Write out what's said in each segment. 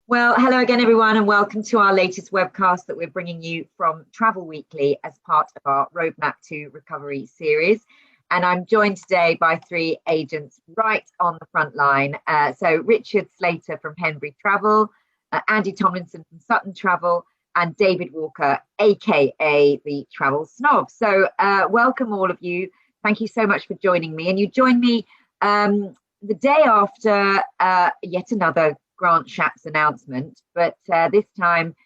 Well, hello again, everyone, and welcome to our latest webcast that we're bringing you from Travel Weekly as part of our Roadmap to Recovery series. And I'm joined today by three agents right on the front line. So Richard Slater from Henbury Travel, Andy Tomlinson from Sutton Travel, and David Walker, aka the Travel Snob. So welcome all of you. Thank you so much for joining me. And you join me the day after yet another Grant Shapps announcement, but this time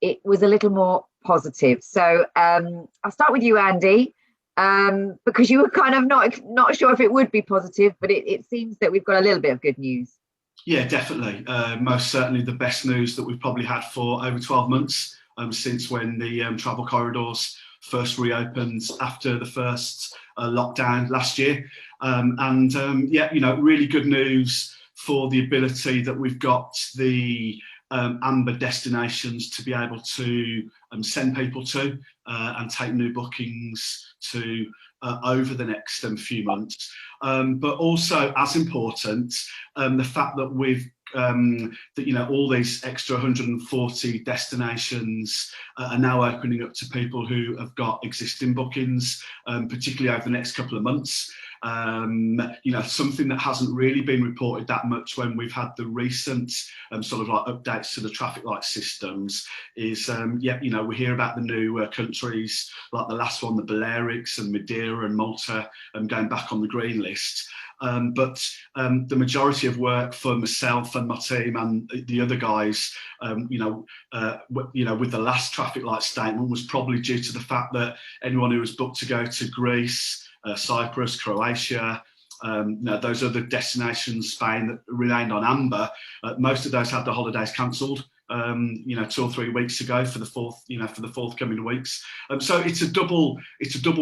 it was a little more positive. So I'll start with you, Andy, because you were kind of not sure if it would be positive, but it seems that we've got a little bit of good news. Yeah, definitely. Most certainly the best news that we've probably had for over 12 months since when the travel corridors first reopened after the first lockdown last year. Really good news for the ability that we've got the amber destinations to be able to send people to and take new bookings to over the next few months. But also, as important, the fact that we've all these extra 140 destinations are now opening up to people who have got existing bookings, particularly over the next couple of months. Something that hasn't really been reported that much when we've had the recent sort of like updates to the traffic light systems is, we hear about the new countries, like the last one, the Balearics and Madeira and Malta, going back on the green list. But the majority of work for myself and my team and the other guys, with the last traffic light statement was probably due to the fact that anyone who was booked to go to Greece, Cyprus, Croatia, those other destinations, Spain, that remained on amber, most of those had the holidays cancelled. 2 or 3 weeks ago for the forthcoming weeks. So it's a double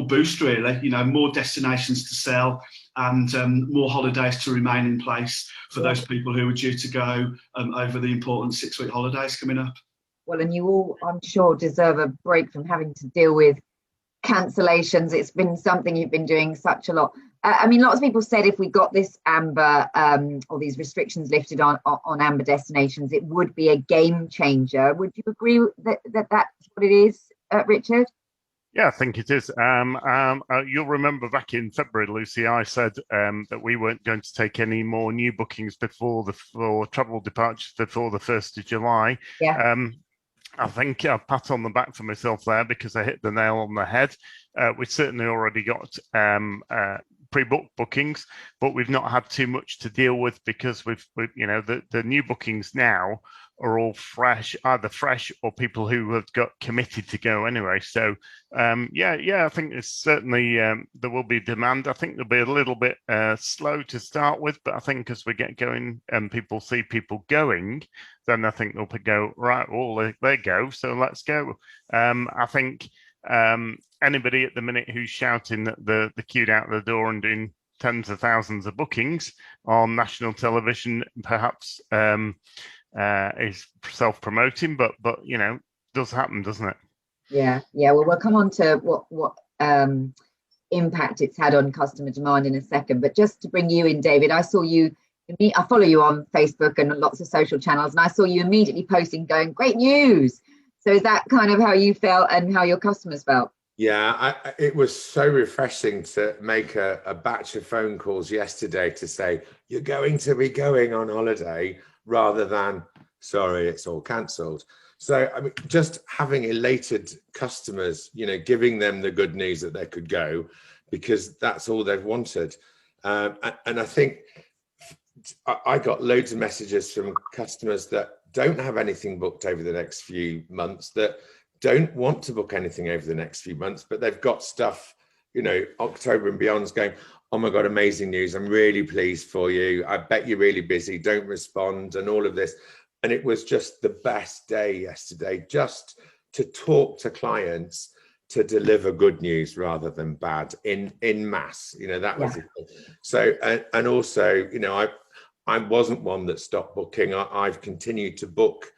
boost, really. More destinations to sell and more holidays to remain in place for those people who are due to go over the important 6-week holidays coming up. Well, and you all, I'm sure, deserve a break from having to deal with cancellations. It's been something you've been doing such a lot. Lots of people said if we got this amber or these restrictions lifted on amber destinations, it would be a game changer. Would you agree that that's what it is, Richard? Yeah, I think it is. You'll remember back in February, Lucy, I said that we weren't going to take any more new bookings for travel departures before the 1st of July. Yeah. I think I'll pat on the back for myself there because I hit the nail on the head. We've certainly already got pre-booked bookings, but we've not had too much to deal with because the new bookings now are all either fresh or people who have got committed to go anyway. So I think there's certainly there will be demand. I think there'll be a little bit slow to start with, but I think as we get going and people see people going, then I think they'll go, right, well, they go, so let's go. I think anybody at the minute who's shouting that the queued out the door and doing tens of thousands of bookings on national television perhaps is self-promoting, but does happen, doesn't it? Yeah. Well, we'll come on to what impact it's had on customer demand in a second. But just to bring you in, David, I follow you on Facebook and lots of social channels, and I saw you immediately posting, going, "Great news!" So is that kind of how you felt and how your customers felt? Yeah, it was so refreshing to make a batch of phone calls yesterday to say, you're going to be going on holiday, rather than, sorry, it's all cancelled. So, just having elated customers, giving them the good news that they could go, because that's all they've wanted. And I think I got loads of messages from customers that don't have anything booked over the next few months, that don't want to book anything over the next few months, but they've got stuff, October and beyond's going, oh my God, amazing news. I'm really pleased for you. I bet you're really busy. Don't respond and all of this. And it was just the best day yesterday, just to talk to clients, to deliver good news rather than bad in mass. That was it. So, and also, I wasn't one that stopped booking. I've continued to book,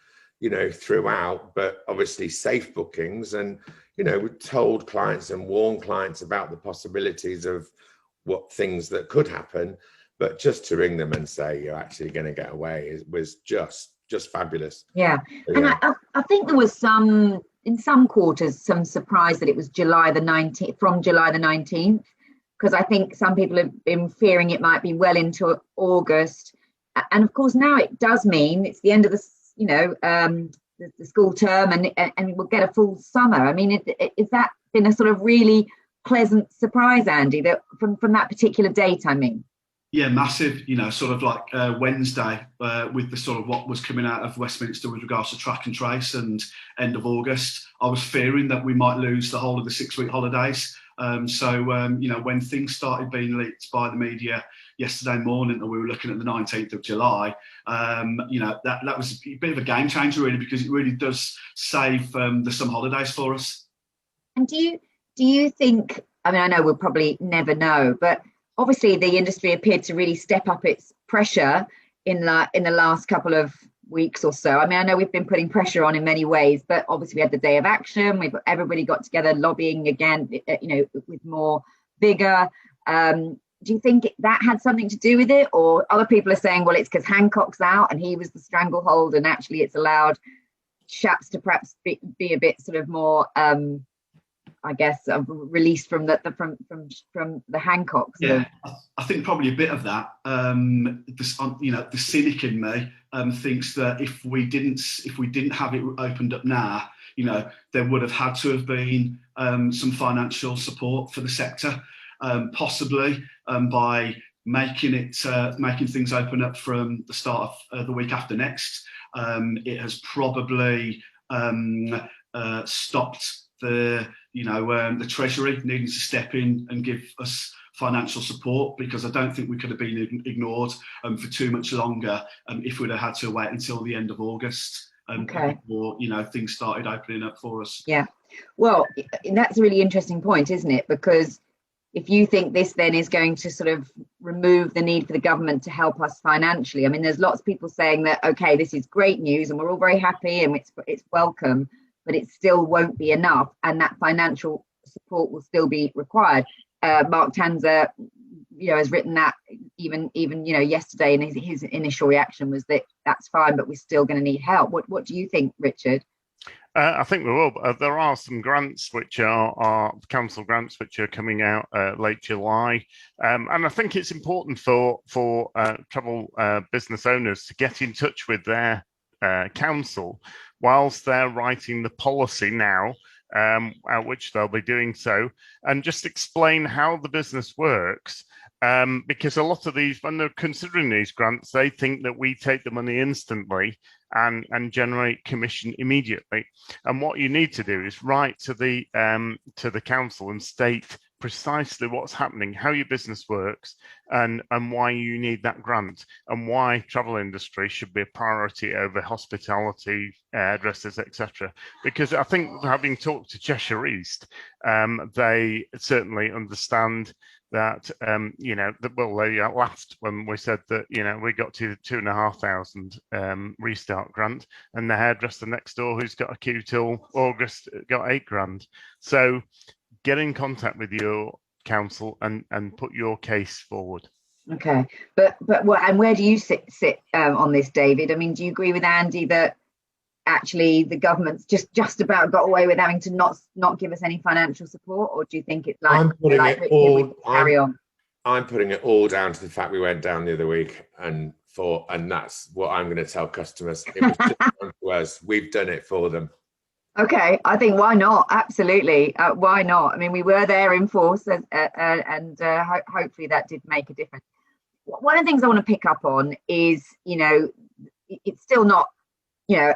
throughout, but obviously safe bookings. And, we told clients and warned clients about the possibilities of what things that could happen. But just to ring them and say, you're actually going to get away was just just fabulous. Yeah, But, and yeah. I think there was some, in some quarters, some surprise that it was July the 19th, from July the 19th, because I think some people have been fearing it might be well into August. And of course, now it does mean it's the end of the, the school term, and we'll get a full summer. I mean, is that been a sort of really pleasant surprise, Andy, that from that particular date, I mean? Yeah, massive, sort of like Wednesday with the sort of what was coming out of Westminster with regards to track and trace, and end of August. I was fearing that we might lose the whole of the 6-week holidays. So when things started being leaked by the media yesterday morning, that we were looking at the 19th of July, that was a bit of a game changer, really, because it really does save the summer holidays for us. And do you think, I mean, I know we'll probably never know, but obviously the industry appeared to really step up its pressure in the last couple of weeks or so. I mean, I know we've been putting pressure on in many ways, but obviously we had the day of action. Everybody got together lobbying again, with more vigor. Do you think that had something to do with it? Or other people are saying, well, it's because Hancock's out and he was the stranglehold, and actually it's allowed Shapps to perhaps be a bit sort of more released from the Hancock. I think probably a bit of that. The cynic in me thinks that if we didn't have it opened up now, there would have had to have been some financial support for the sector, possibly by making things open up from the start of the week after next. It has probably stopped the Treasury needing to step in and give us financial support, because I don't think we could have been ignored for too much longer if we'd have had to wait until the end of August before things started opening up for us. Yeah, well, that's a really interesting point, isn't it? Because if you think this then is going to sort of remove the need for the government to help us financially, I mean, there's lots of people saying that, okay, this is great news and we're all very happy and it's welcome, but it still won't be enough, and that financial support will still be required. Mark Tanzer, has written that even yesterday, and his initial reaction was that that's fine, but we're still going to need help. What do you think, Richard? I think we will. There are some grants which are council grants which are coming out late July, and I think it's important for travel business owners to get in touch with their council whilst they're writing the policy now, which they'll be doing so, and just explain how the business works. Because a lot of these, when they're considering these grants, they think that we take the money instantly and generate commission immediately. And what you need to do is write to the council and state precisely what's happening, how your business works, and why you need that grant, and why travel industry should be a priority over hospitality, hairdressers, etc. Because I think, having talked to Cheshire East, they certainly understand that, they laughed when we said that, we got to 2,500 restart grant, and the hairdresser next door who's got a queue till August got 8 grand. So get in contact with your council and put your case forward. Okay, but what, and where do you sit on this, David? I mean, do you agree with Andy that actually the government's just about got away with having to not give us any financial support, or do you think it's like carry on? I'm putting it all down to the fact we went down the other week and that's what I'm going to tell customers. It was just down to us. We've done it for them. Okay, I think why not? Absolutely, why not? I mean, we were there in force, and hopefully that did make a difference. One of the things I want to pick up on is, it's still not,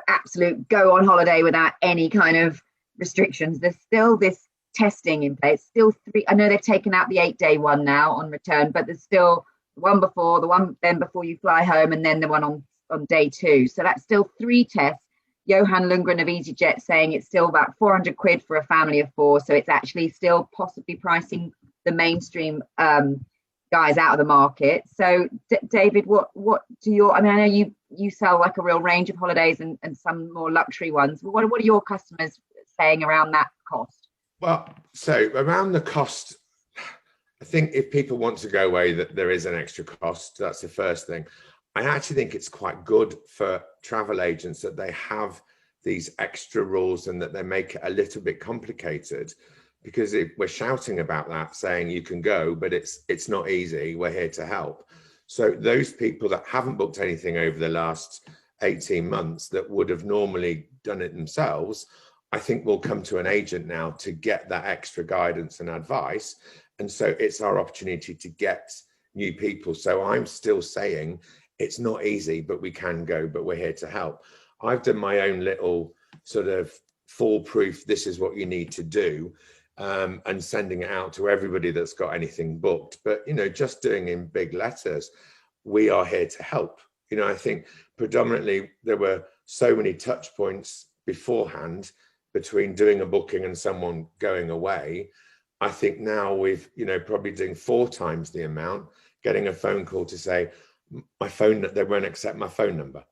absolute go on holiday without any kind of restrictions. There's still this testing in place. Still 3. I know they've taken out the 8-day one now on return, but there's still the one before, the one then before you fly home, and then the one on day 2. So that's still 3 tests. Johan Lundgren of EasyJet saying it's still about 400 quid for a family of 4. So it's actually still possibly pricing the mainstream guys out of the market. So David, what do your, I mean, I know you sell like a real range of holidays and some more luxury ones. What are your customers saying around that cost? Well, so around the cost, I think if people want to go away, that there is an extra cost. That's the first thing. I actually think it's quite good for travel agents that they have these extra rules and that they make it a little bit complicated, because if we're shouting about that, saying you can go, but it's not easy, we're here to help. So those people that haven't booked anything over the last 18 months that would have normally done it themselves, I think will come to an agent now to get that extra guidance and advice. And so it's our opportunity to get new people. So I'm still saying it's not easy, but we can go, but we're here to help. I've done my own little sort of foolproof, this is what you need to do, and sending it out to everybody that's got anything booked. But, you know, just doing in big letters, we are here to help. You know, I think predominantly there were so many touch points beforehand between doing a booking and someone going away. I think now we've, you know, probably doing 4 times the amount, getting a phone call to say, my phone, they won't accept my phone number.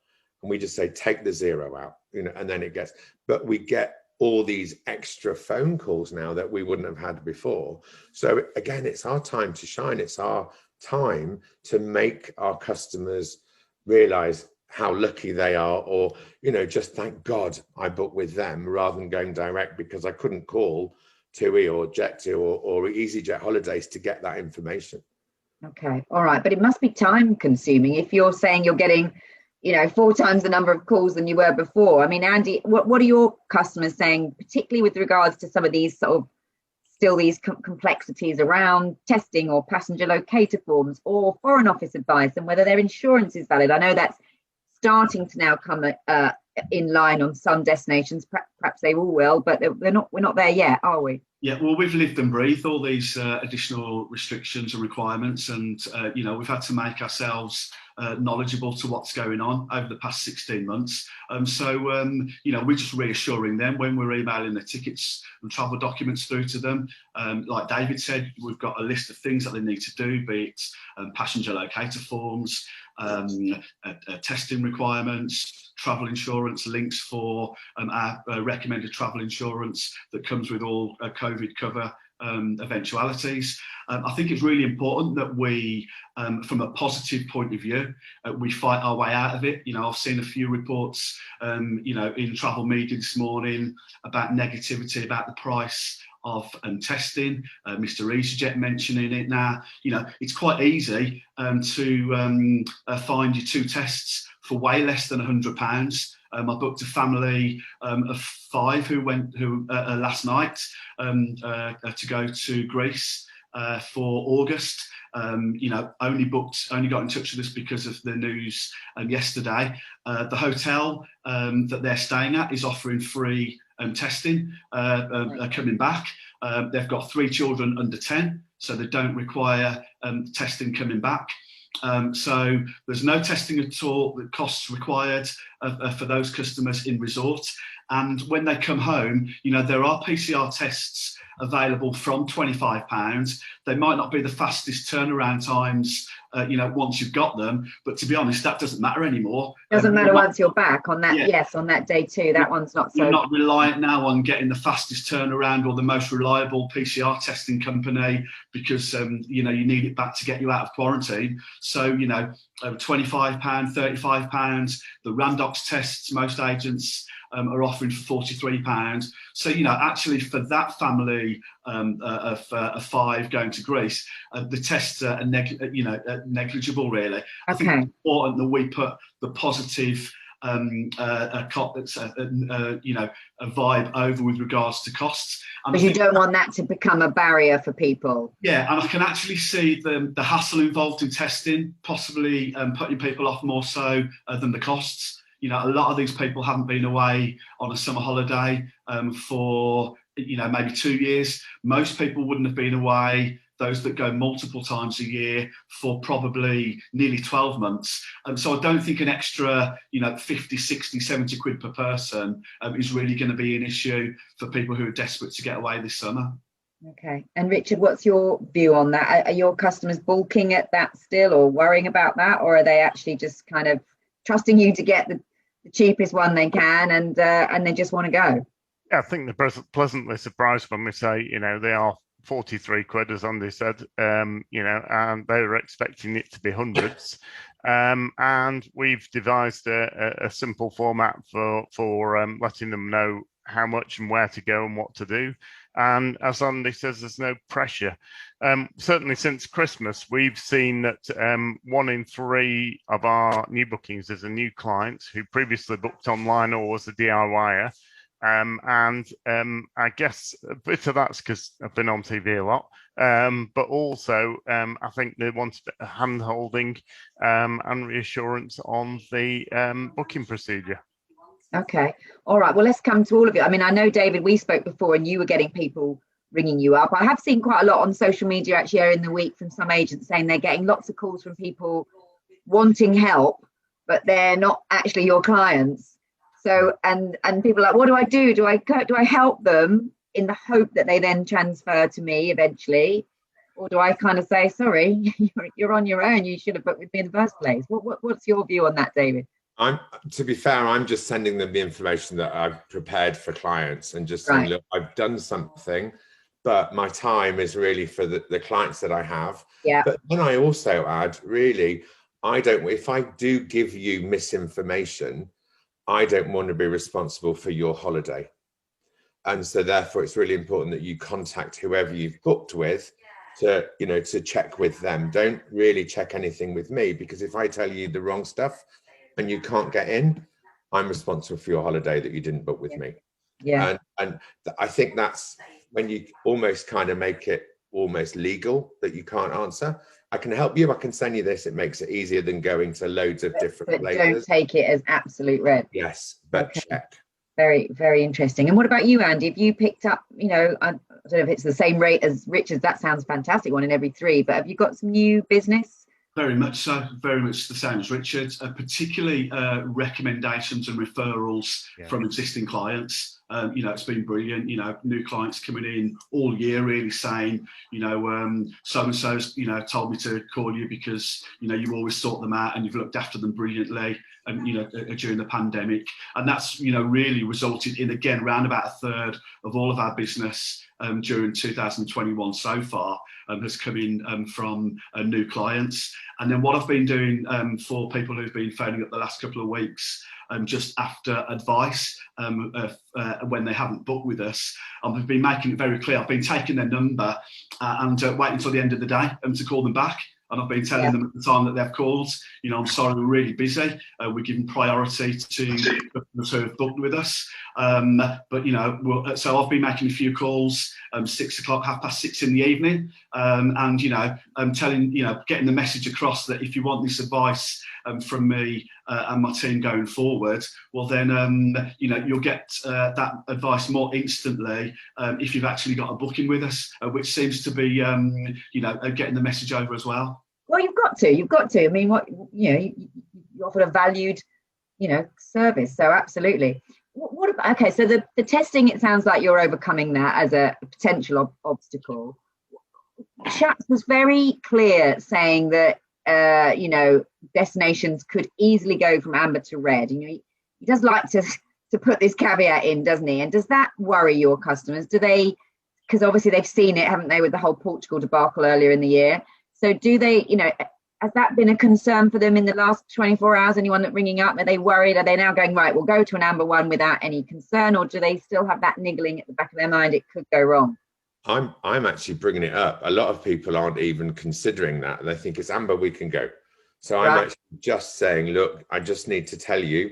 And we just say, take the 0 out, you know, and then it gets, but we get all these extra phone calls now that we wouldn't have had before. So again, it's our time to shine. It's our time to make our customers realize how lucky they are, or, you know, just thank God I booked with them rather than going direct because I couldn't call TUI or Jet2 or EasyJet Holidays to get that information. Okay, all right, but it must be time consuming if you're saying you're getting, you know, 4 times the number of calls than you were before. I mean, Andy, what are your customers saying, particularly with regards to some of these sort of still these complexities around testing or passenger locator forms or foreign office advice and whether their insurance is valid? I know that's starting to now come in line on some destinations. Perhaps they all will, but we're not there yet, are we? Yeah, well, we've lived and breathed all these additional restrictions and requirements, and you know, we've had to make ourselves knowledgeable to what's going on over the past 16 months. You know, we're just reassuring them when we're emailing the tickets and travel documents through to them. Like David said, we've got a list of things that they need to do, be it passenger locator forms, testing requirements, travel insurance, links for our recommended travel insurance that comes with all COVID cover eventualities. I think it's really important that we, from a positive point of view, we fight our way out of it. You know, I've seen a few reports, you know, in travel media this morning about negativity about the price of testing. Mr. EasyJet mentioning it now. You know, it's quite easy to find your 2 tests for way less than £100. I booked a family of 5 who went last night to go to Greece for August. You know, only got in touch with us because of the news yesterday. The hotel that they're staying at is offering free testing coming back. They've got 3 children under 10, so they don't require testing coming back. So there's no testing at all, the costs required for those customers in resort. And when they come home, you know, there are PCR tests available from £25. They might not be the fastest turnaround times, you know, once you've got them, but to be honest, that doesn't matter anymore. Doesn't matter once you're back on that. Yeah. Yes, on that day too. That one's not so. You're not reliant now on getting the fastest turnaround or the most reliable PCR testing company because you know, you need it back to get you out of quarantine. So, you know, £25, £35. The Randox tests, most agents are offering for £43. So, you know, actually for that family of 5 going to Greece, the tests are negligible, really. Okay. I think it's important that we put the positive you know, a vibe over with regards to costs. But you don't want that to become a barrier for people. Yeah, and I can actually see the hassle involved in testing possibly putting people off more so than the costs. You know, a lot of these people haven't been away on a summer holiday for, you know, maybe 2 years. Most people wouldn't have been away, those that go multiple times a year, for probably nearly 12 months. So I don't think an extra, you know, 50, 60, 70 quid per person is really going to be an issue for people who are desperate to get away this summer. Okay. And Richard, what's your view on that? Are your customers balking at that still or worrying about that? Or are they actually just kind of trusting you to get the cheapest one they can and they just want to go? Yeah, I think they're pleasantly surprised when we say, you know, they are 43 quid, as Andy said, you know, and they were expecting it to be hundreds. And we've devised a simple format for letting them know how much and where to go and what to do. And as Andy says, there's no pressure. Certainly since Christmas, we've seen that 1 in 3 of our new bookings is a new client who previously booked online or was a DIYer. I guess a bit of that's because I've been on TV a lot, but also I think they want a bit of hand-holding and reassurance on the booking procedure. Okay. All right. Well, let's come to all of it. I mean, I know, David, we spoke before and you were getting people ringing you up. I have seen quite a lot on social media actually in the week from some agents saying they're getting lots of calls from people wanting help, but they're not actually your clients. So, and people are like, what do I do? Do I help them in the hope that they then transfer to me eventually? Or do I kind of say, sorry, you're on your own. You should have booked with me in the first place. What's your view on that, David? To be fair, I'm just sending them the information that I've prepared for clients and just saying, look, I've done something, but my time is really for the clients that I have. Yeah. But then I also add, really, if I do give you misinformation, I don't want to be responsible for your holiday. And so therefore it's really important that you contact whoever you've booked with to check with them. Don't really check anything with me, because if I tell you the wrong stuff and you can't get in, I'm responsible for your holiday that you didn't book with me. Yeah. And I think that's when you almost kind of make it almost legal that you can't answer. I can help you, I can send you this. It makes it easier than going to loads of different places. Don't take it as absolute red. Yes, but check. Very, very interesting. And what about you, Andy? Have you picked up, I don't know if it's the same rate as Richard's, that sounds fantastic, 1 in every 3, but have you got some new business? Very much so, very much the same as Richard, particularly recommendations and referrals from existing clients. It's been brilliant, new clients coming in all year really saying, so-and-so's, told me to call you because, you always sort them out and you've looked after them brilliantly, and, during the pandemic. And that's, really resulted in, again, around about a third of all of our business during 2021 so far has come in from new clients. And then what I've been doing for people who've been phoning up the last couple of weeks, just after advice when they haven't booked with us, I've been making it very clear. I've been taking their number and waiting until the end of the day to call them back. And I've been telling them at the time that they've called, I'm sorry, we're really busy. We're giving priority to customers who have booked with us. So I've been making a few calls, 6 o'clock, 6:30 in the evening, and telling, getting the message across that if you want this advice from me and my team going forward, well then, you'll get that advice more instantly if you've actually got a booking with us, which seems to be, getting the message over as well. Well, you've got to. I mean, you offer a valued, service. So absolutely. What about, okay, so the testing, it sounds like you're overcoming that as a potential obstacle. Shapps was very clear saying that, destinations could easily go from amber to red. He does like to put this caveat in, doesn't he? And does that worry your customers? Do they, because obviously they've seen it, haven't they, with the whole Portugal debacle earlier in the year? So do they, has that been a concern for them in the last 24 hours? Anyone that ringing up, are they worried? Are they now going, right, we'll go to an amber one without any concern? Or do they still have that niggling at the back of their mind, it could go wrong? I'm actually bringing it up. A lot of people aren't even considering that. They think it's amber, we can go. So I'm actually just saying, look, I just need to tell you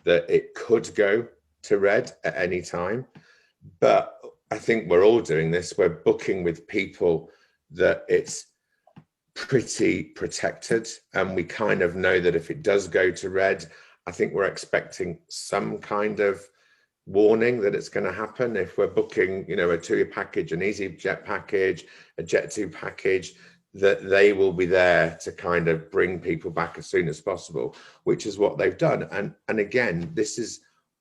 that it could go to red at any time. But I think we're all doing this. We're booking with people that it's pretty protected, and we kind of know that if it does go to red, I think we're expecting some kind of warning that it's going to happen. If we're booking, a TUI package, an EasyJet package, a Jet2 package, that they will be there to kind of bring people back as soon as possible, which is what they've done. And again,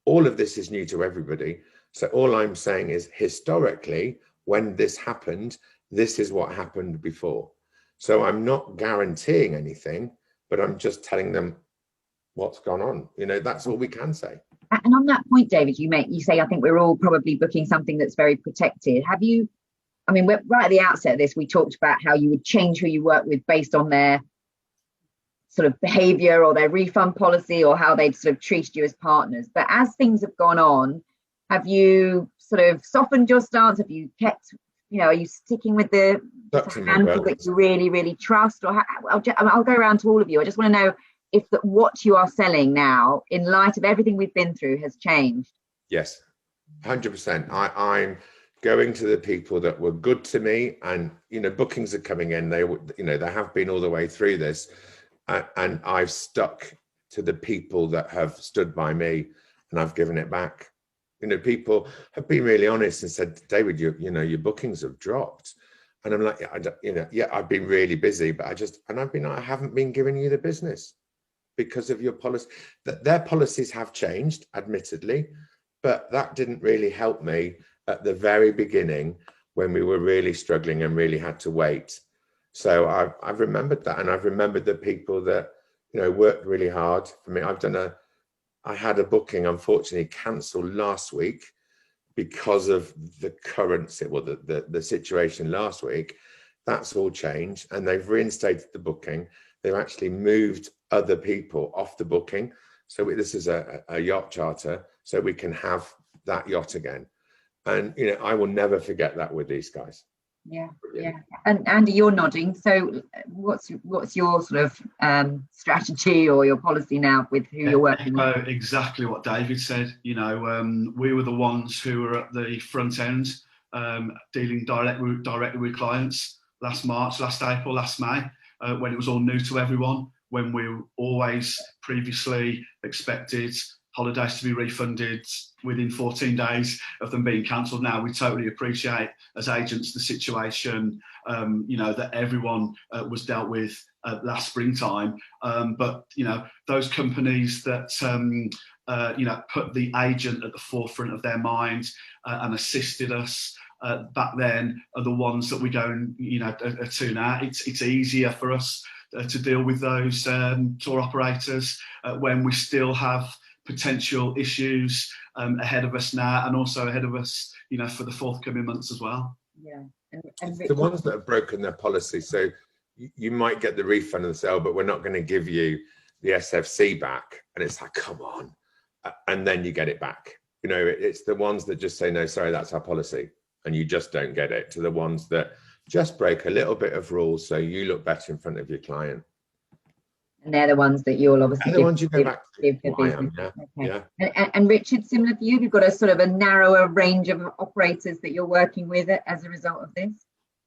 all of this is new to everybody. So all I'm saying is, historically, when this happened, this is what happened before. So I'm not guaranteeing anything, but I'm just telling them what's gone on. That's all we can say. And on that point, David, you say, I think we're all probably booking something that's very protected. Have you, right at the outset of this, we talked about how you would change who you work with based on their sort of behavior or their refund policy or how they'd sort of treated you as partners. But as things have gone on, have you sort of softened your stance? Have you kept, are you sticking with the handful that you really, really trust? Or I'll go around to all of you. I just want to know if what you are selling now, in light of everything we've been through, has changed. Yes, 100%. I'm going to the people that were good to me, and bookings are coming in. They have been all the way through this, and I've stuck to the people that have stood by me, and I've given it back. People have been really honest and said, David, your bookings have dropped, and I'm like, I've been really busy, but I haven't been giving you the business because of your policy. Their policies have changed, admittedly, but that didn't really help me at the very beginning when we were really struggling and really had to wait. So I've remembered that, and I've remembered the people that worked really hard for me. I had a booking unfortunately cancelled last week because of the the situation last week. That's all changed, and they've reinstated the booking. They've actually moved other people off the booking. So this is a yacht charter, so we can have that yacht again. And I will never forget that with these guys. Yeah. And Andy, you're nodding. So what's your sort of strategy or your policy now with who you're working with? Exactly what David said. We were the ones who were at the front end, dealing directly with clients last March, last April, last May, when it was all new to everyone, when we always previously expected holidays to be refunded within 14 days of them being cancelled. Now we totally appreciate as agents the situation, that everyone was dealt with last springtime. But those companies that put the agent at the forefront of their mind and assisted us back then are the ones that we go and to now. It's easier for us to deal with those tour operators when we still have potential issues ahead of us now, and also ahead of us, for the forthcoming months as well. Yeah, and the ones that have broken their policy. So you might get the refund of the sale, but we're not going to give you the SFC back. And it's like, come on, and then you get it back. It's the ones that just say, no, sorry, that's our policy, and you just don't get it. To the ones that just break a little bit of rules so you look better in front of your client. And they're the ones that you'll obviously give business. Yeah. And Richard, similar for you, you've got a sort of a narrower range of operators that you're working with as a result of this?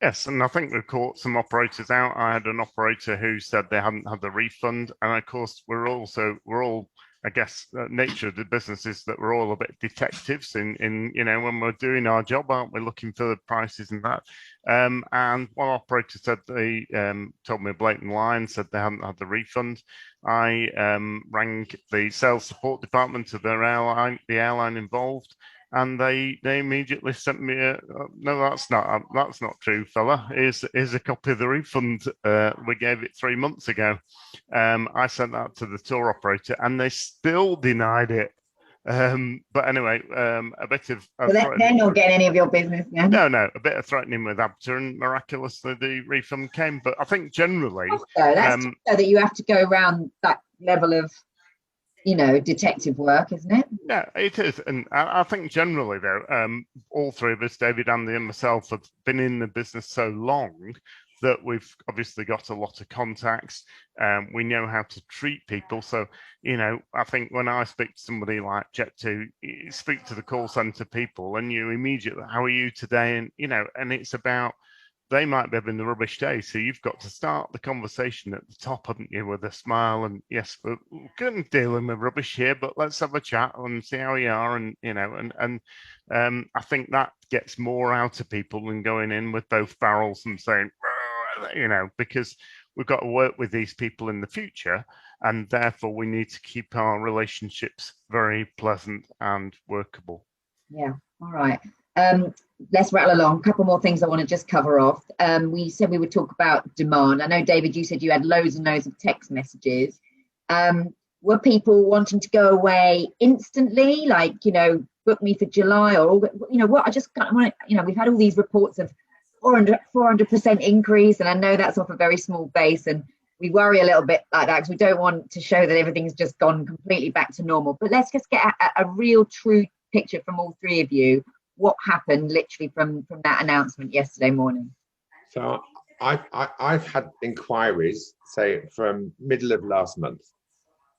Yes, and I think we've caught some operators out. I had an operator who said they hadn't had the refund, and of course we're all, I guess, nature of the business is that we're all a bit detectives in when we're doing our job, aren't we, looking for the prices and that. And one operator said they told me a blatant lie and said they hadn't had the refund. I rang the sales support department of the airline involved, and they immediately sent me no, that's not true, fella. Here's a copy of the refund. We gave it 3 months ago. I sent that to the tour operator, and they still denied it. But anyway, a bit of they're not getting any of your business now. No, a bit of threatening with ABTA, and miraculously the refund came. But I think generally, that's so that you have to go around that level of detective work, isn't it? Yeah, it is. And I think generally, though, all three of us, David, Andy and myself, have been in the business so long that we've obviously got a lot of contacts. We know how to treat people. So, I think when I speak to somebody like Jet2, you speak to the call centre people and you immediately, how are you today? And, and it's about, they might be having the rubbish day. So you've got to start the conversation at the top, haven't you, with a smile and, yes, we're going to deal with rubbish here, but let's have a chat and see how we are. And, I think that gets more out of people than going in with both barrels and saying, because we've got to work with these people in the future, and therefore we need to keep our relationships very pleasant and workable. Yeah. All right. Let's rattle along. A couple more things I want to just cover off. We said we would talk about demand. I know, David, you said you had loads and loads of text messages. Were people wanting to go away instantly, like, book me for July, or, what? I just kind of want to, we've had all these reports of 400% increase, and I know that's off a very small base, and we worry a little bit like that because we don't want to show that everything's just gone completely back to normal. But let's just get a real true picture from all three of you. What happened literally from that announcement yesterday morning? So I've had inquiries, say, from middle of last month.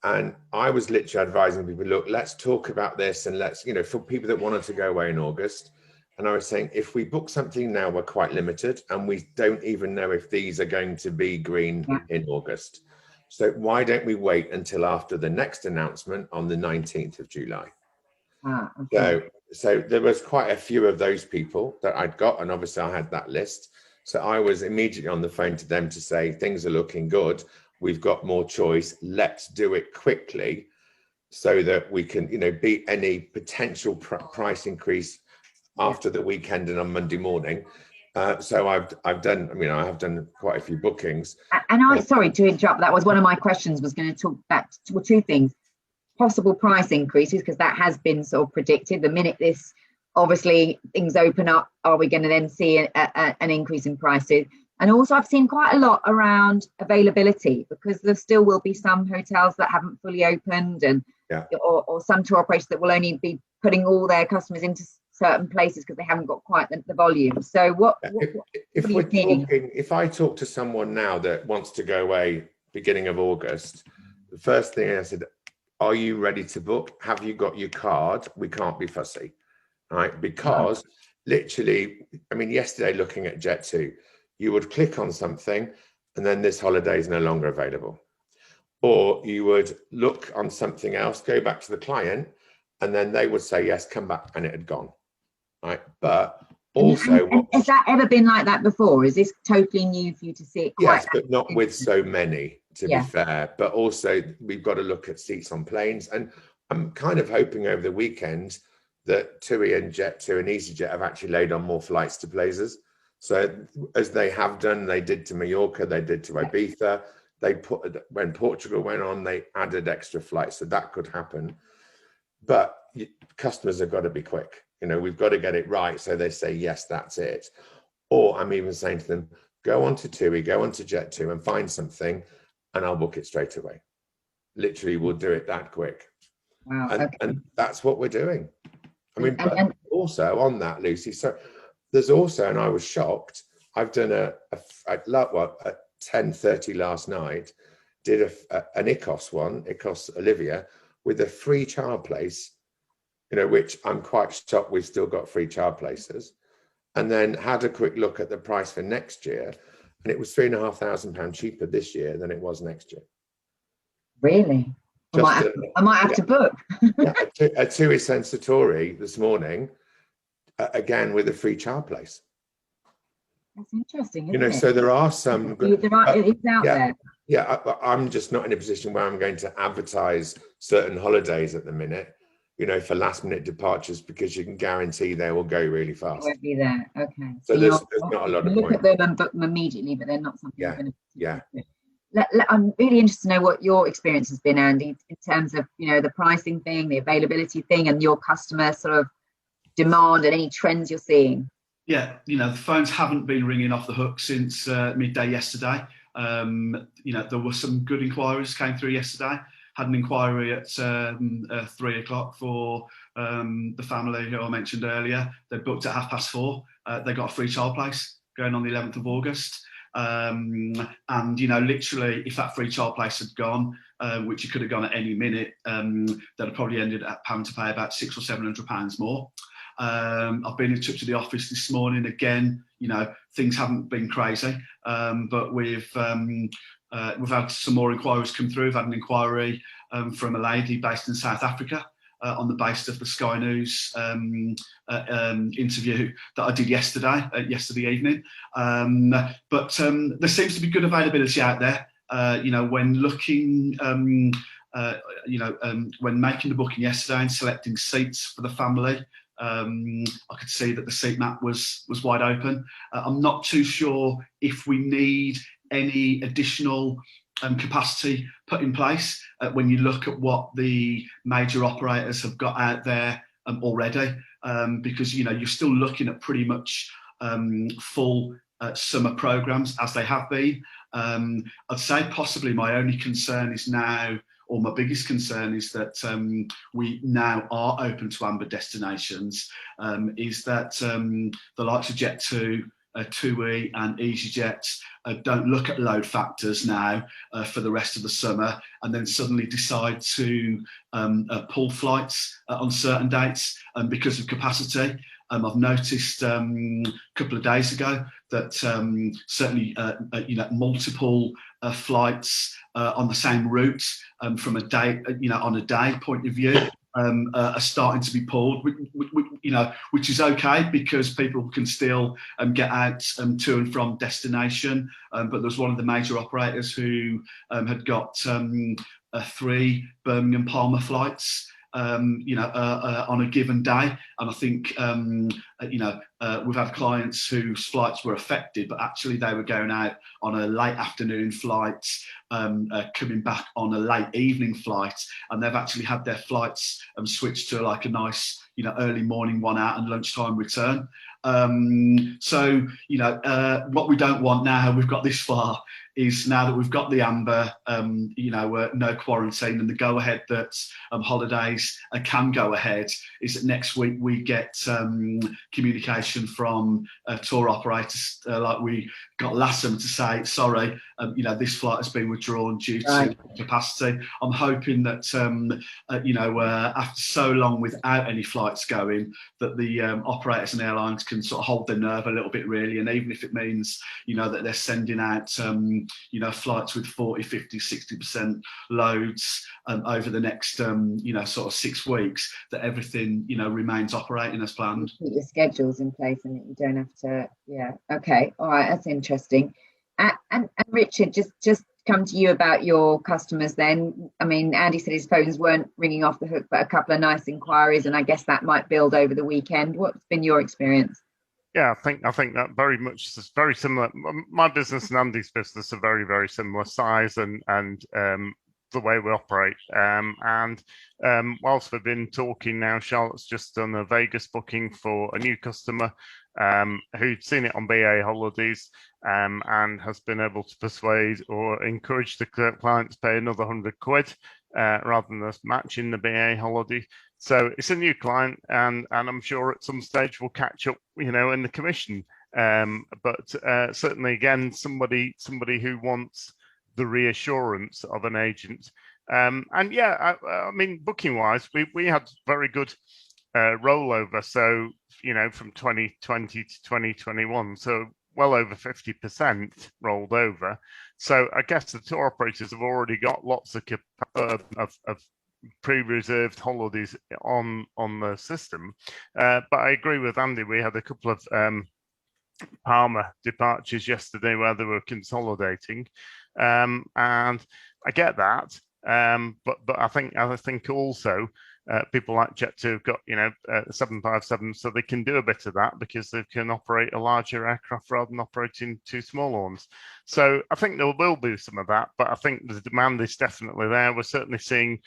And I was literally advising people, look, let's talk about this, and let's, for people that wanted to go away in August. And I was saying, if we book something now, we're quite limited, and we don't even know if these are going to be green in August. So why don't we wait until after the next announcement on the 19th of July? Okay. So there was quite a few of those people that I'd got, and obviously I had that list. So I was immediately on the phone to them to say, things are looking good. We've got more choice. Let's do it quickly so that we can, beat any potential price increase after the weekend and on Monday morning. So I've done, I have done quite a few bookings. And sorry to interrupt, that was one of my questions, was going to talk back to two things. Possible price increases, because that has been sort of predicted. The minute this, obviously, things open up, are we going to then see an increase in prices? And also I've seen quite a lot around availability, because there still will be some hotels that haven't fully opened, and or some tour operators that will only be putting all their customers into certain places because they haven't got quite the volume. So if I talk to someone now that wants to go away beginning of August, the first thing I said, are you ready to book? Have you got your card? We can't be fussy, right? Because literally, yesterday looking at Jet2, you would click on something and then this holiday is no longer available. Or you would look on something else, go back to the client, and then they would say, yes, come back, and it had gone, right? But also... has that ever been like that before? Is this totally new for you to see it? Yes, but not with so many, to be fair. But also, we've got to look at seats on planes. And I'm kind of hoping over the weekend that TUI and Jet2 and EasyJet have actually laid on more flights to places. So as they have done, they did to Mallorca, they did to Ibiza, when Portugal went on, they added extra flights. So that could happen. But customers have got to be quick. We've got to get it right. So they say, yes, that's it. Or I'm even saying to them, go on to TUI, go on to Jet2 and find something, and I'll book it straight away. Literally, we'll do it that quick. Wow. And that's what we're doing. But also on that, Lucy, so there's also, and I was shocked, I've done at 10:30 last night, did an ICOS Olivia, with a free child place, which I'm quite shocked we've still got free child places. And then had a quick look at the price for next year, and it was £3,500 cheaper this year than it was next year. Really? I might have to book. A TUI Sensatori this morning, again with a free child place. That's interesting, isn't it? So there are some. It's out there. Yeah, I'm just not in a position where I'm going to advertise certain holidays at the minute, for last minute departures, because you can guarantee they will go really fast. They won't be there. Okay. So there's not a lot of point. Look at them and book them immediately, but they're not something you're going to do. I'm really interested to know what your experience has been, Andy, in terms of, the pricing thing, the availability thing, and your customer sort of demand and any trends you're seeing. Yeah, the phones haven't been ringing off the hook since midday yesterday. There were some good inquiries came through yesterday. Had an inquiry at 3 o'clock for the family who I mentioned earlier. They booked at 4:30. They got a free child place going on the 11th of August. And literally, if that free child place had gone, which it could have gone at any minute, they'd have probably ended up having to pay about £600 or £700 more. I've been in touch with the office this morning again. Things haven't been crazy, but we've had some more inquiries come through. We've had an inquiry from a lady based in South Africa on the basis of the Sky News interview that I did yesterday evening. But there seems to be good availability out there. When looking, when making the booking yesterday and selecting seats for the family, I could see that the seat map was wide open. I'm not too sure if we need any additional capacity put in place when you look at what the major operators have got out there already, because you're still looking at pretty much full summer programs as they have been. I'd say possibly my only concern is now, or my biggest concern is that we now are open to amber destinations, is that the likes of Jet2, TUI and EasyJet don't look at load factors now for the rest of the summer, and then suddenly decide to pull flights on certain dates because of capacity. I've noticed a couple of days ago that certainly multiple flights on the same route from a day, on a day point of view, are starting to be pulled, which is okay because people can still get out to and from destination. But there's one of the major operators who had got 3 Birmingham Palmer flights on a given day, and I think we've had clients whose flights were affected, but actually they were going out on a late afternoon flight, coming back on a late evening flight, and they've actually had their flights switched to like a nice early morning one out and lunchtime return. So what we don't want now, we've got this far, is now that we've got the amber, no quarantine, and the go ahead that holidays can go ahead, is that next week we get communication from tour operators like we got last summer to say, sorry, this flight has been withdrawn due to capacity. I'm hoping that after so long without any flights going, that the operators and airlines can sort of hold their nerve a little bit, really, and even if it means that they're sending out flights with 40, 50, 60% loads over the next sort of 6 weeks, that everything remains operating as planned. Keep your schedules in place and that you don't have to. Okay, all right, that's interesting. And Richard, just come to you about your customers then. I mean, Andy said his phones weren't ringing off the hook, but a couple of nice inquiries, and I guess that might build over the weekend. What's been your experience? Yeah, I think that very much is very similar. My business and Andy's business are very, very similar size and the way we operate. Whilst we've been talking now, Charlotte's just done a Vegas booking for a new customer who'd seen it on BA holidays and has been able to persuade or encourage the client to pay another £100 rather than us matching the BA holiday. So it's a new client, and I'm sure at some stage we'll catch up, in the commission. But certainly, again, somebody who wants the reassurance of an agent. And yeah, I mean, booking wise, we had very good rollover. So from 2020 to 2021, so well over 50% rolled over. So I guess the tour operators have already got lots of pre-reserved holidays on the system. But I agree with Andy. We had a couple of Palmer departures yesterday where they were consolidating, and I get that. But I think also people like Jet2 have got 757, so they can do a bit of that because they can operate a larger aircraft rather than operating 2 smaller ones. So I think there will be some of that, but I think the demand is definitely there. We're certainly seeing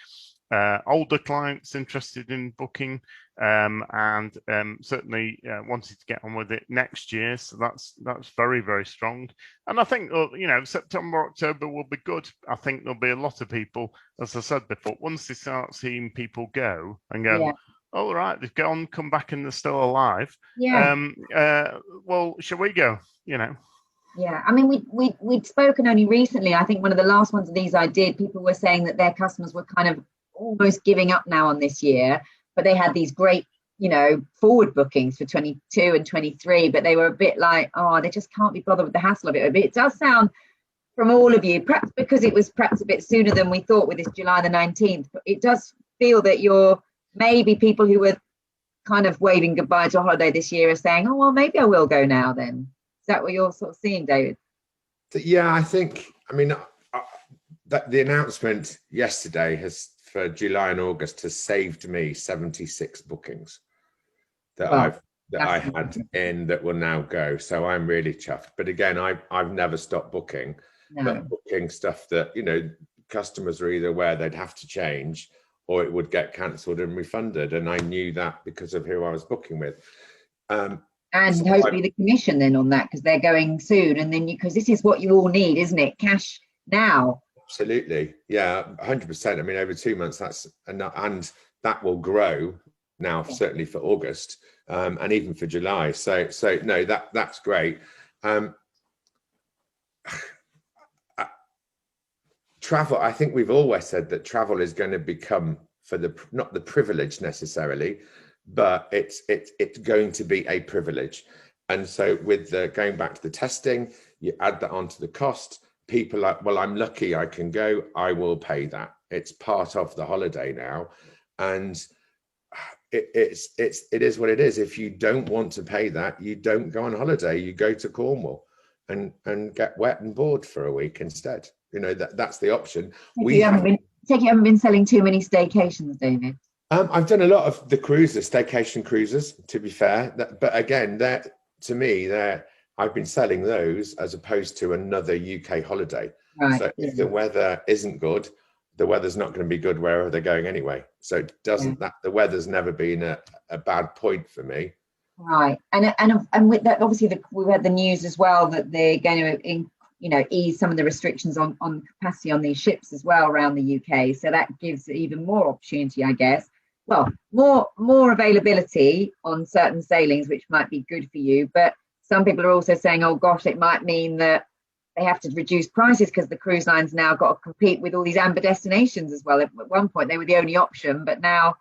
older clients interested in booking, and certainly wanted to get on with it next year. So that's very, very strong. And I think September, October will be good. I think there'll be a lot of people, as I said before, once they start seeing people go and go, oh, right, they've gone, come back and they're still alive. Well, shall we go? Yeah, I mean, we'd spoken only recently. I think one of the last ones of these I did, people were saying that their customers were kind of almost giving up now on this year, but they had these great forward bookings for 22 and 23, but they were a bit like, oh, they just can't be bothered with the hassle of it. But it does sound from all of you, perhaps because it was perhaps a bit sooner than we thought with this July the 19th, but it does feel that you're maybe people who were kind of waving goodbye to a holiday this year are saying, oh, well, maybe I will go now then. Is that what you're sort of seeing, David? Yeah, I mean that the announcement yesterday for July and August has saved me 76 bookings that I had in that will now go. So I'm really chuffed. But again, I've never stopped booking, but booking stuff that customers are either aware they'd have to change or it would get cancelled and refunded. And I knew that because of who I was booking with. And hopefully the commission then on that, because they're going soon, and then because this is what you all need, isn't it? Cash now. Absolutely, yeah, 100%. I mean, over 2 months, that's enough, and that will grow now, certainly for August, and even for July. So no, that's great. Travel, I think we've always said that travel is going to become, for the not the privilege necessarily, but it's going to be a privilege. And so with the going back to the testing, you add that onto the cost. People are, well, I'm lucky I can go, I will pay that. It's part of the holiday now. And it is what it is. If you don't want to pay that, you don't go on holiday, you go to Cornwall and get wet and bored for a week instead. You know, that's the option. You haven't been selling too many staycations, David. I've done a lot of the cruises, staycation cruises, to be fair. But again, to me, I've been selling those as opposed to another UK holiday. Right. So if the weather isn't good, the weather's not going to be good wherever they're going anyway. So it doesn't the weather's never been a bad point for me. Right, and with that, obviously, we've had the news as well that they're going to ease some of the restrictions on capacity on these ships as well around the UK. So that gives even more opportunity, I guess. Well, more availability on certain sailings, which might be good for you. But some people are also saying, oh gosh, it might mean that they have to reduce prices because the cruise lines now got to compete with all these amber destinations as well. At one point, they were the only option, but now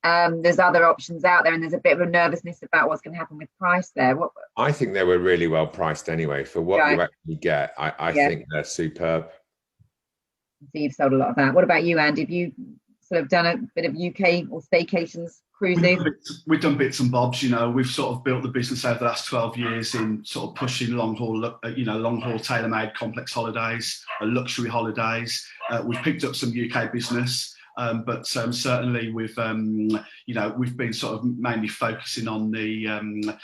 there's other options out there, and there's a bit of a nervousness about what's going to happen with price there. I think they were really well priced anyway for what you actually get. I think they're superb. So you've sold a lot of that. What about you, Andy? Have you sort of done a bit of UK or staycations cruising? We've done bits and bobs. We've sort of built the business over the last 12 years in sort of pushing long haul tailor-made complex holidays, luxury holidays. We've picked up some UK business. But certainly we've been sort of mainly focusing on the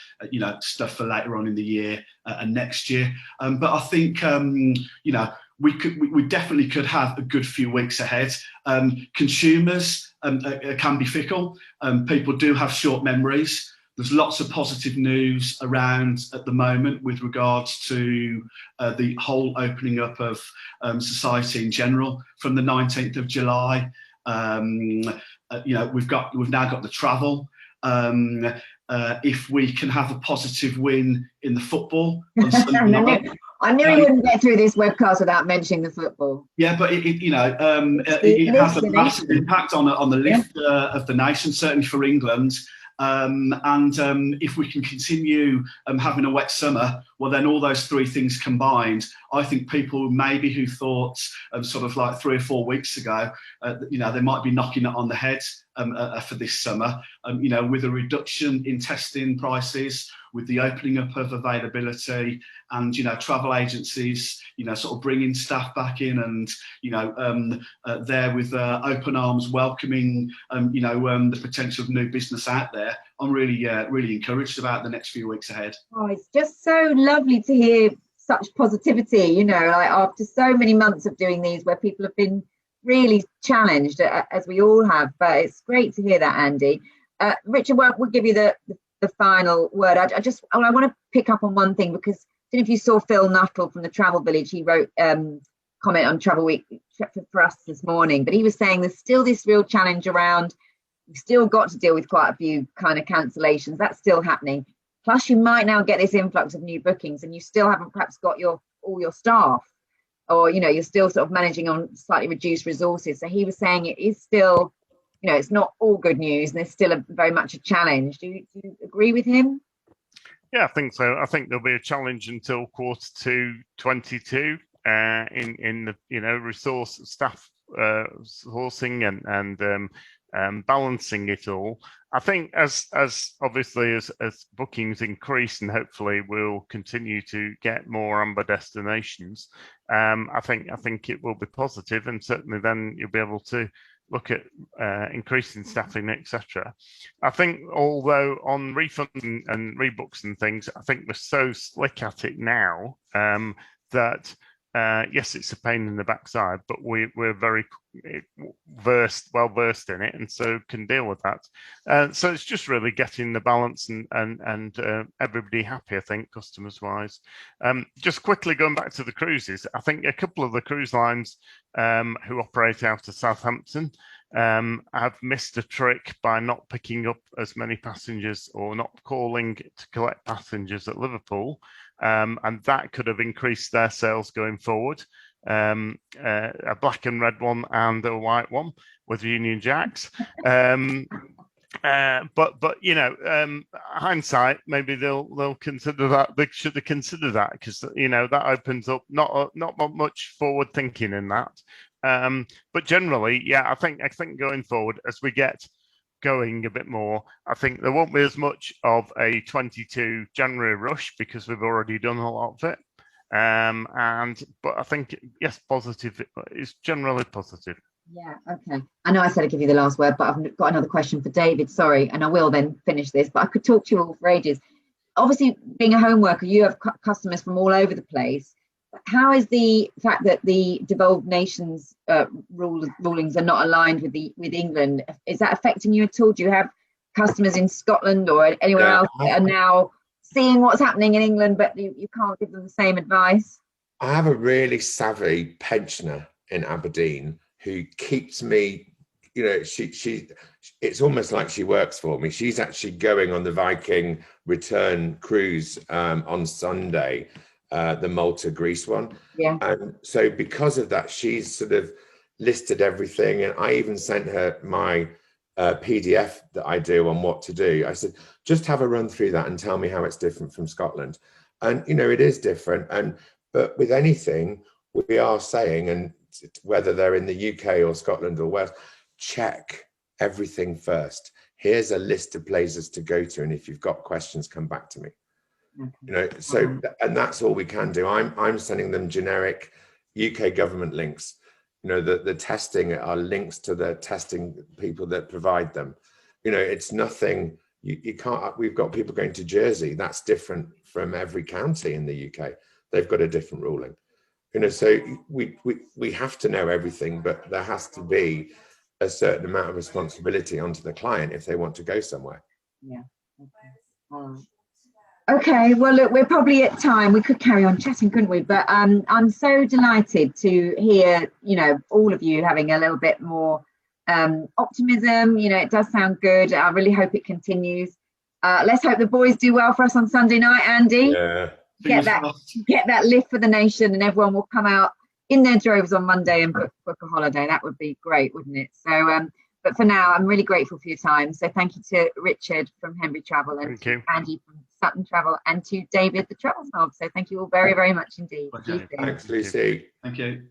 stuff for later on in the year and next year. But I think we definitely could have a good few weeks ahead. Consumers can be fickle. People do have short memories. There's lots of positive news around at the moment with regards to the whole opening up of society in general from the 19th of July. We've now got the travel. If we can have a positive win in the football on Sunday night, I knew he wouldn't get through this webcast without mentioning the football. Yeah, but it has a massive impact on the lift of the nation, certainly for England. If we can continue having a wet summer, well, then all those three things combined, I think people maybe who thought sort of like 3 or 4 weeks ago, they might be knocking it on the head for this summer, with a reduction in testing prices, with the opening up of availability and, travel agencies, sort of bringing staff back in and, there with open arms welcoming, the potential of new business out there. I'm really encouraged about the next few weeks ahead. Oh, it's just so lovely to hear such positivity, like after so many months of doing these where people have been really challenged, as we all have. But it's great to hear that, Andy. Richard, we'll give you the final word. I want to pick up on one thing, because I don't know if you saw Phil Nuttall from the Travel Village. He wrote comment on Travel Week for us this morning, but he was saying there's still this real challenge around. You've still got to deal with quite a few kind of cancellations. That's still happening. Plus, you might now get this influx of new bookings, and you still haven't perhaps got all your staff, or you're still sort of managing on slightly reduced resources. So he was saying it is still, it's not all good news, and there's still very much a challenge. Do you agree with him? Yeah, I think so. I think there'll be a challenge until Q2 22 in the resource staff sourcing and balancing it all. I think as obviously as bookings increase, and hopefully we'll continue to get more amber destinations, I think it will be positive, and certainly then you'll be able to look at increasing staffing, etc. I think, although on refunds and rebooks and things, I think we're so slick at it now that Yes, it's a pain in the backside, but we're very well versed in it, and so can deal with that. So it's just really getting the balance and everybody happy, I think, customers wise. Just quickly going back to the cruises, I think a couple of the cruise lines who operate out of Southampton have missed a trick by not picking up as many passengers or not calling to collect passengers at Liverpool. And that could have increased their sales going forward. A black and red one and a white one with Union Jacks. But you know, hindsight, maybe they'll consider that. They should have considered that, because you know that opens up not much forward thinking in that. But generally, yeah, I think going forward, as we get going a bit more, I think there won't be as much of a 22 January rush because we've already done a lot of it. But I think, yes, positive is generally positive. Yeah, okay. I know I said I'd give you the last word, but I've got another question for David, sorry, and I will then finish this, but I could talk to you all for ages. Obviously, being a home worker, you have customers from all over the place. How is the fact that the devolved nations rulings are not aligned with England? Is that affecting you at all? Do you have customers in Scotland or anywhere else that are now seeing what's happening in England, but you can't give them the same advice? I have a really savvy pensioner in Aberdeen who keeps me, you know, she it's almost like she works for me. She's actually going on the Viking return cruise on Sunday. The Malta-Greece one. Yeah. And so because of that, she's sort of listed everything. And I even sent her my PDF that I do on what to do. I said, just have a run through that and tell me how it's different from Scotland. And, you know, it is different. But with anything, we are saying, and whether they're in the UK or Scotland or Wales, check everything first. Here's a list of places to go to. And if you've got questions, come back to me. You know, so, and that's all we can do. I'm sending them generic UK government links. You know, the testing are links to the testing people that provide them. You know, it's nothing, you can't, we've got people going to Jersey. That's different from every county in the UK. They've got a different ruling. You know, so we have to know everything, but there has to be a certain amount of responsibility onto the client if they want to go somewhere. Yeah. Okay. All right. Okay, well, look, we're probably at time. We could carry on chatting, couldn't we? But I'm so delighted to hear, you know, all of you having a little bit more optimism. You know, it does sound good. I really hope it continues. Let's hope the boys do well for us on Sunday night, Andy. Yeah. Get that lift for the nation, and everyone will come out in their droves on Monday and book a holiday. That would be great, wouldn't it? So, but for now, I'm really grateful for your time. So thank you to Richard from Henbury Travel, and to Andy from Sutton Travel, and to David, the Travel Snob. So thank you all very, very much indeed. Okay. Thanks, Lucy. Thank you.